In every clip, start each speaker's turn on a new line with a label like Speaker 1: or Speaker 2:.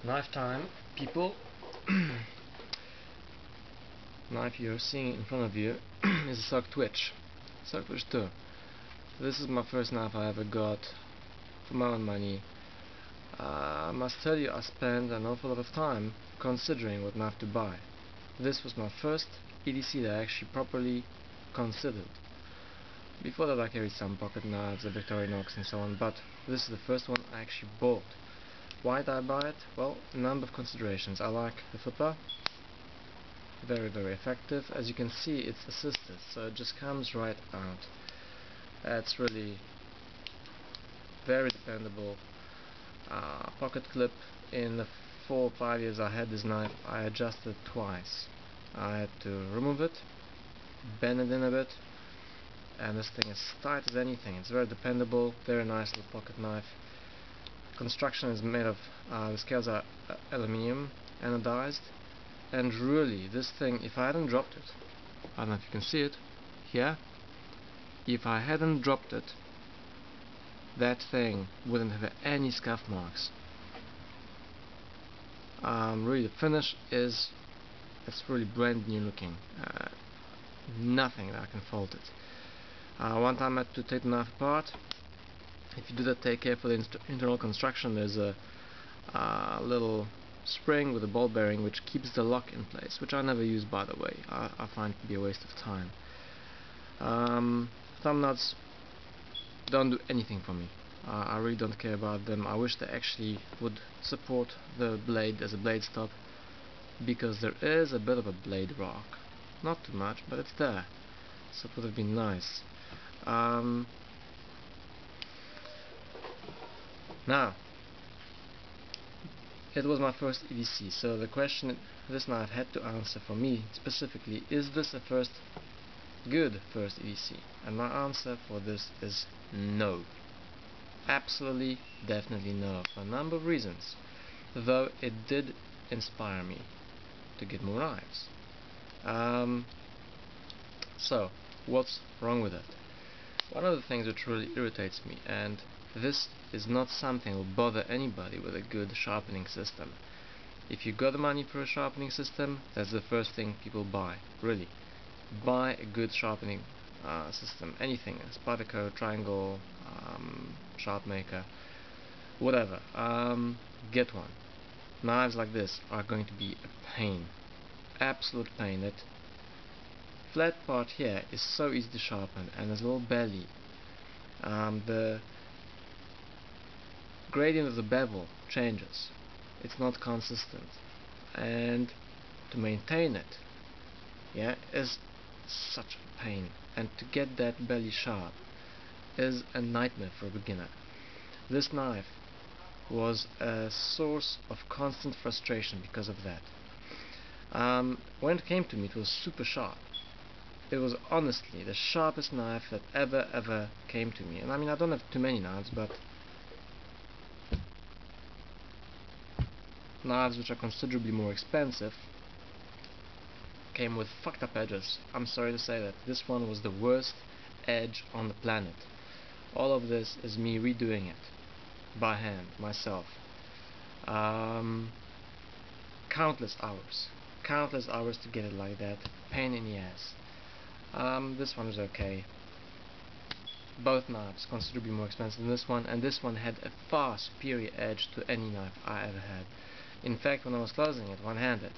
Speaker 1: Knife time, people. Knife you're seeing in front of you is a SOG Twitch. SOG Twitch 2. This is my first knife I ever got for my own money. I must tell you, I spent an awful lot of time considering what knife to buy. This was my first EDC that I actually properly considered. Before that I carried some pocket knives, a Victorinox and so on, but this is the first one I actually bought. Why did I buy it? Well, a number of considerations. I like the flipper, very effective. As you can see, it's assisted, so it just comes right out. It's really very dependable. Pocket clip. In the 4 or 5 years I had this knife, I adjusted twice. I had to remove it, bend it in a bit, and this thing is tight as anything. It's very dependable, very nice little pocket knife. Construction is made of, the scales are aluminium, anodized, and really this thing, if I hadn't dropped it, I don't know if you can see it here, if I hadn't dropped it, that thing wouldn't have any scuff marks. Really the finish is, it's really brand new looking. Nothing that I can fault it. One time I had to take the knife apart. If you do that, take care for the internal construction. There's a little spring with a ball bearing which keeps the lock in place, which I never use, by the way. I find it to be a waste of time. Thumb nuts don't do anything for me. I really don't care about them. I wish they actually would support the blade as a blade stop, because there is a bit of a blade rock. Not too much, but it's there, so it would have been nice. Now, it was my first EDC, so the question this knife had to answer for me specifically, is this a good first EDC? And my answer for this is no. Absolutely, definitely no, for a number of reasons, though it did inspire me to get more knives. So, what's wrong with it? One of the things which really irritates me, and this is not something that will bother anybody with a good sharpening system. If you got the money for a sharpening system, that's the first thing people buy. Really, buy a good sharpening system. Anything, Spyderco, Triangle, Sharpmaker, whatever. Get one. Knives like this are going to be a pain, absolute pain. That flat part here is so easy to sharpen, and there's a little belly. The gradient of the bevel changes. It's not consistent, and to maintain it, yeah, is such a pain. And to get that belly sharp is a nightmare for a beginner. This knife was a source of constant frustration because of that. When it came to me, it was super sharp. It was honestly the sharpest knife that ever came to me. And I mean, I don't have too many knives, but knives which are considerably more expensive came with fucked up edges. I'm sorry to say that. This one was the worst edge on the planet. All of this is me redoing it by hand, myself. Countless hours to get it like that. Pain in the ass. This one is okay. Both knives considerably more expensive than this one, and this one had a far superior edge to any knife I ever had. In fact, when I was closing it one-handed,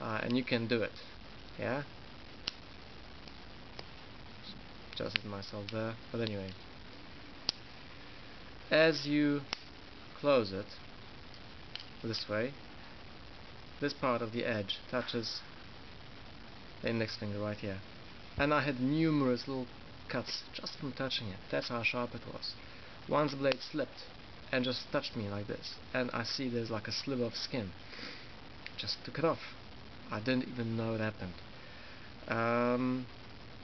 Speaker 1: and you can do it, yeah? Just hit myself there, but anyway. As you close it this way, this part of the edge touches the index finger right here. And I had numerous little cuts just from touching it. That's how sharp it was. Once the blade slipped and just touched me like this, and I see there's like a sliver of skin. Just took it off. I didn't even know it happened.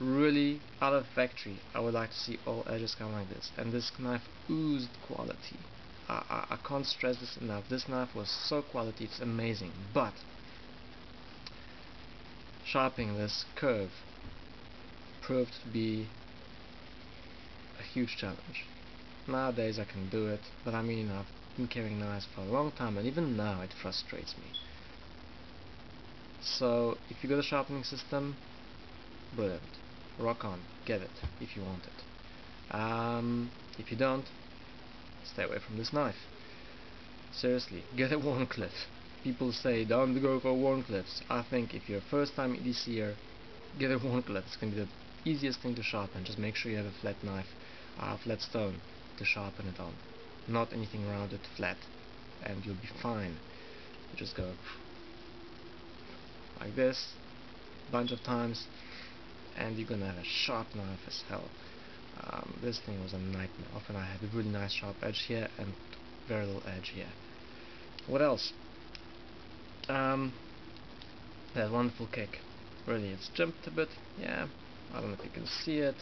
Speaker 1: Really, out of factory, I would like to see all edges come like this. And this knife oozed quality. I can't stress this enough. This knife was so quality, it's amazing. But sharpening this curve proved to be a huge challenge. Nowadays I can do it, but I mean, I've been carrying knives for a long time, and even now it frustrates me. So if you got a sharpening system, brilliant, rock on, get it if you want it. If you don't, stay away from this knife. Seriously, get a worn clip. People say don't go for worn clips. I think if you're a first time EDCer, get a worn clip. It's going to be the easiest thing to sharpen. Just make sure you have a flat knife, flat stone to sharpen it on. Not anything rounded, flat, and you'll be fine. You just go like this a bunch of times, and you're gonna have a sharp knife as hell. This thing was a nightmare. Often I had a really nice sharp edge here and very little edge here. What else? That wonderful kick. Really, it's jumped a bit. Yeah, I don't know if you can see it.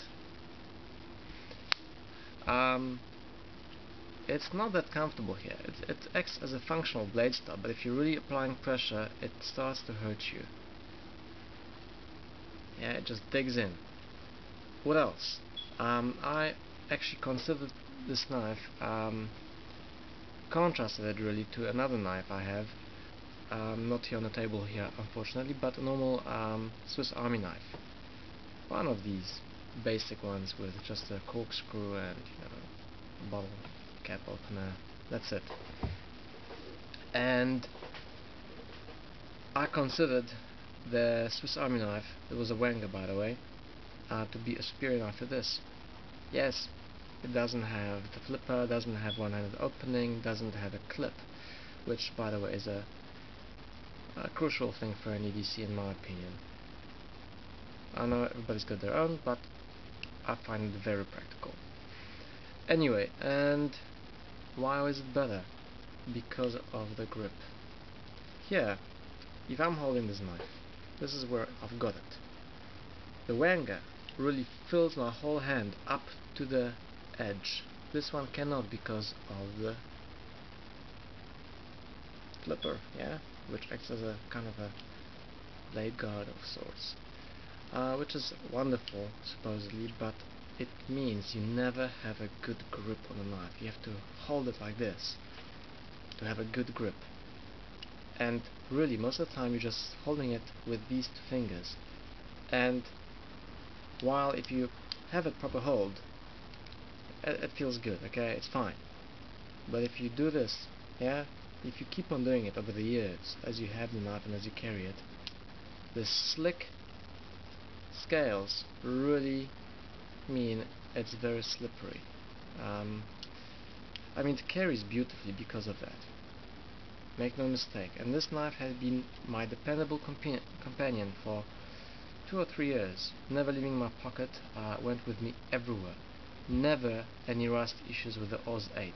Speaker 1: It's not that comfortable here. It acts as a functional blade stop, but if you're really applying pressure, it starts to hurt you. Yeah, it just digs in. What else? I actually considered this knife, contrasted it really to another knife I have, not here on the table here unfortunately, but a normal Swiss Army knife. One of these basic ones with just a corkscrew and a bottle cap opener, that's it. And I considered the Swiss Army knife, it was a Wenger by the way, to be a superior knife to this. Yes, it doesn't have the flipper, doesn't have one-handed opening, doesn't have a clip, which by the way is a crucial thing for an EDC in my opinion. I know everybody's got their own, but I find it very practical. Anyway, and why is it better? Because of the grip. Here, if I'm holding this knife, this is where I've got it. The Wenger really fills my whole hand up to the edge. This one cannot because of the flipper, yeah, which acts as a kind of a blade guard of sorts, which is wonderful supposedly, but it means you never have a good grip on a knife. You have to hold it like this to have a good grip, and really most of the time you're just holding it with these two fingers, and while if you have a proper hold, it feels good, okay, it's fine. But if you do this, yeah, if you keep on doing it over the years, as you have the knife and as you carry it, the slick scales really mean it's very slippery. I mean, it carries beautifully because of that. Make no mistake. And this knife has been my dependable companion for 2 or 3 years, never leaving my pocket, went with me everywhere. Never any rust issues with the Oz 8.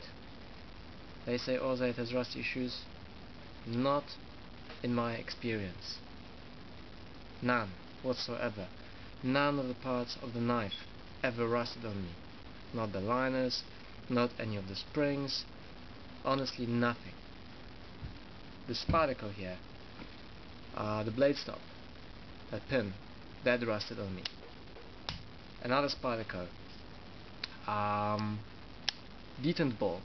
Speaker 1: They say Oz 8 has rust issues. Not in my experience. None whatsoever. None of the parts of the knife ever rusted on me. Not the liners, not any of the springs, honestly nothing. The Spyderco here, the blade stop, that pin, that rusted on me. Another Spyderco, detent ball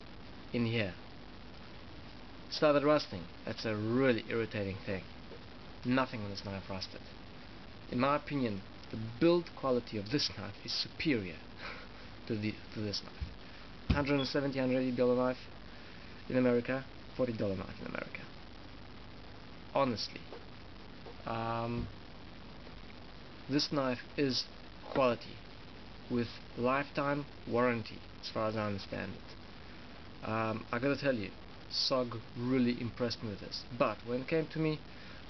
Speaker 1: in here, started rusting. That's a really irritating thing. Nothing on this knife rusted. In my opinion, the build quality of this knife is superior to this knife. $170, $180 knife in America, $40 knife in America. Honestly, this knife is quality with lifetime warranty, as far as I understand it. I gotta tell you, SOG really impressed me with this. But when it came to me,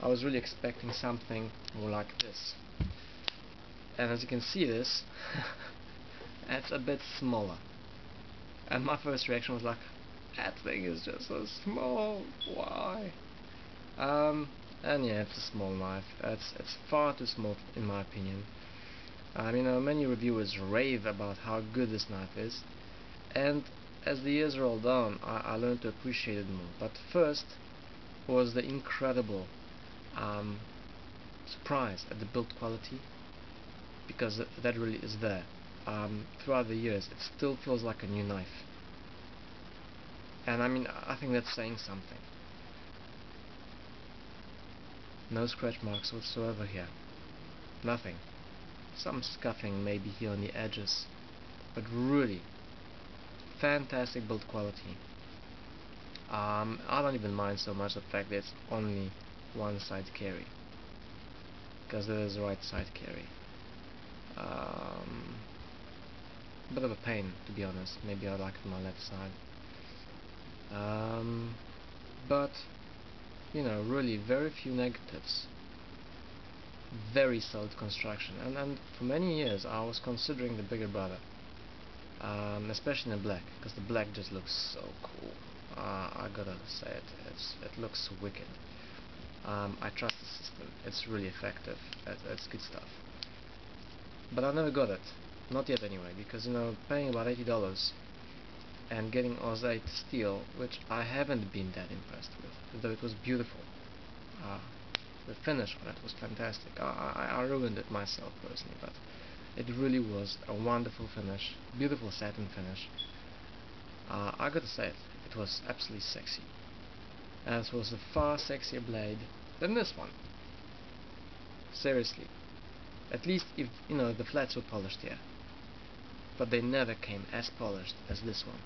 Speaker 1: I was really expecting something more like this. And as you can see, this it's a bit smaller. And my first reaction was like, that thing is just so small. Why? And yeah, it's a small knife. It's far too small in my opinion. You know, many reviewers rave about how good this knife is, and as the years rolled on, I learned to appreciate it more. But first was the incredible surprise at the build quality, because that really is there. Throughout the years, it still feels like a new knife. And I mean, I think that's saying something. No scratch marks whatsoever here. Nothing. Some scuffing maybe here on the edges, but really fantastic build quality. I don't even mind so much the fact that it's only one side carry, because there is a right side carry. Bit of a pain, to be honest. Maybe I'd like it on my left side. But you know, really very few negatives. Very solid construction, and for many years I was considering the bigger brother, especially in the black, because the black just looks so cool. I gotta say it looks wicked. I trust the system. It's really effective. It's good stuff. But I never got it, not yet anyway, because you know, paying about $80 and getting Oz8 steel, which I haven't been that impressed with, though it was beautiful. The finish on it was fantastic. I ruined it myself personally, but it really was a wonderful finish, beautiful satin finish. I gotta say it was absolutely sexy. And it was a far sexier blade than this one. Seriously. At least if, you know, the flats were polished here. But they never came as polished as this one.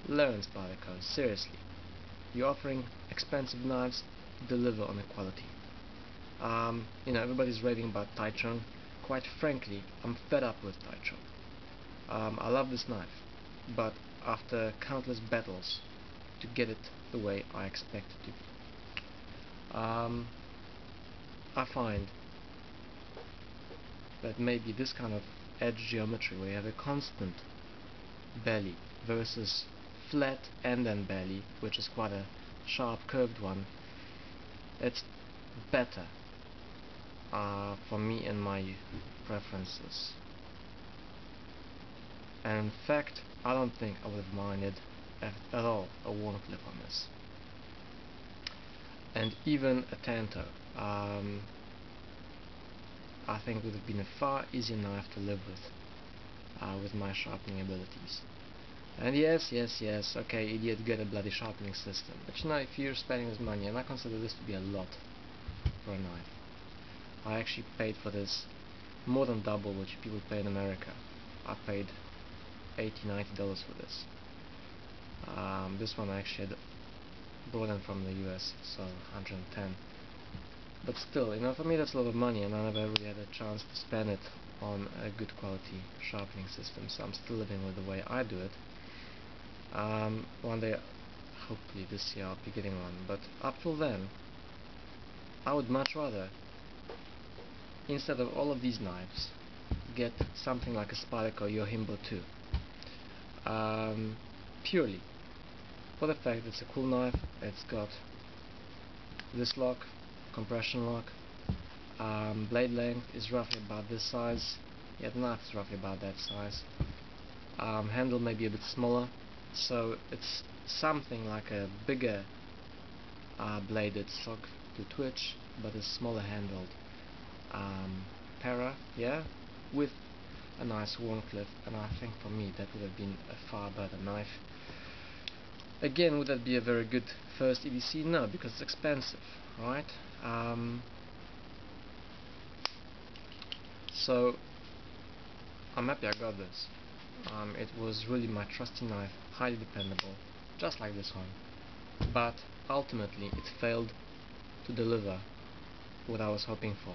Speaker 1: Learn, Spyderco, seriously. You're offering expensive knives, deliver on the quality. You know, everybody's raving about i.t.o. Quite frankly, I'm fed up with i.t.o. I love this knife, but after countless battles to get it the way I expect it to be, I find that maybe this kind of edge geometry, where you have a constant belly versus flat and then belly, which is quite a sharp curved one, it's better for me and my preferences. And in fact, I don't think I would have minded at all a worn clip on this. And even a Tanto, I think would have been a far easier knife to live with my sharpening abilities. And yes, okay, idiot, get a bloody sharpening system. But you know, if you're spending this money, and I consider this to be a lot for a knife. I actually paid for this more than double what people pay in America. I paid $80–90 for this. This one I actually had brought in from the US, so 110. But still, you know, for me that's a lot of money, and I never really had a chance to spend it on a good quality sharpening system, so I'm still living with the way I do it. One day, hopefully this year, I'll be getting one, but up till then, I would much rather, instead of all of these knives, get something like a Spyderco Yojimbo 2. Purely for the fact that it's a cool knife. It's got this lock, compression lock, blade length is roughly about this size, yeah, the knife is roughly about that size, handle may be a bit smaller, so it's something like a bigger bladed SOG Twitch, but a smaller handled para, yeah, with a nice worn clip, and I think for me that would have been a far better knife. Again, would that be a very good first EDC? No, because it's expensive, right? So I'm happy I got this. It was really my trusty knife, highly dependable, just like this one. But ultimately it failed to deliver what I was hoping for.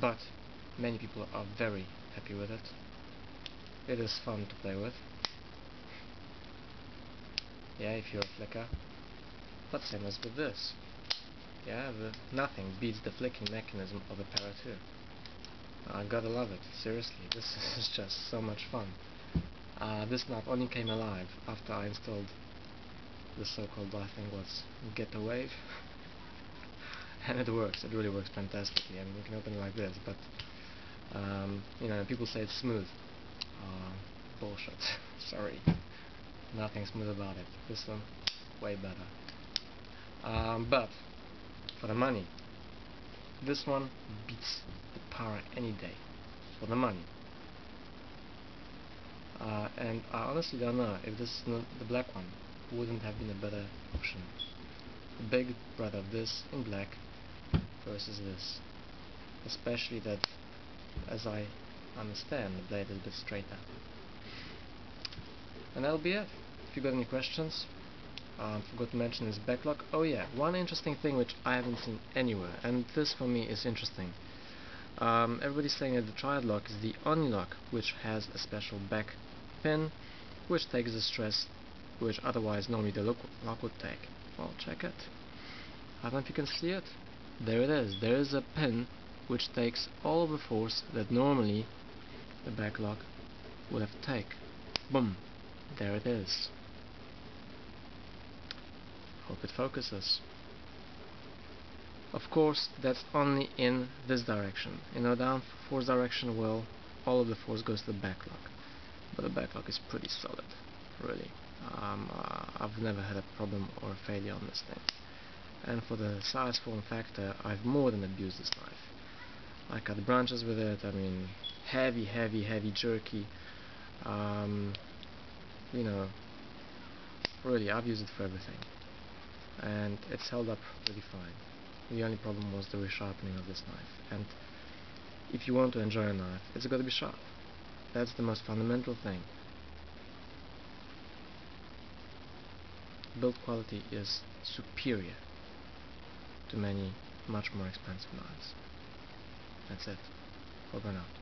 Speaker 1: But many people are very happy with it. It is fun to play with. Yeah, if you're a flicker. But same as with this. Yeah, nothing beats the flicking mechanism of a Para 2. I gotta love it, seriously, this is just so much fun. This knife only came alive after I installed the so-called, I think was Get a Wave. And it works, it really works fantastically. I mean, you can open it like this, but you know, people say it's smooth. Bullshit. Sorry. Nothing smooth about it. This one, way better. But for the money, this one beats the Para any day. for the money. And I honestly don't know if this is not the black one, wouldn't have been a better option. The big brother of this in black versus this. Especially that, as I understand, the blade is a bit straighter. And that'll be it. If you got any questions, forgot to mention this backlog. Oh yeah, one interesting thing which I haven't seen anywhere, and this for me is interesting. Everybody's saying that the triad lock is the only lock which has a special back pin which takes the stress which otherwise normally the lock would take. Well, check it. I don't know if you can see it. There it is. There is a pin which takes all of the force that normally the back lock would have to take. Boom. There it is. Hope it focuses. Of course, that's only in this direction. In a down force direction, well, all of the force goes to the back lock. But the back lock is pretty solid, really. I've never had a problem or a failure on this thing. And for the size, form factor, I've more than abused this knife. I cut branches with it. I mean, heavy jerky. You know, really, I've used it for everything, and it's held up really fine. The only problem was the resharpening of this knife, and if you want to enjoy a knife, it's got to be sharp. That's the most fundamental thing. Build quality is superior to many much more expensive knives. That's it. Over and out.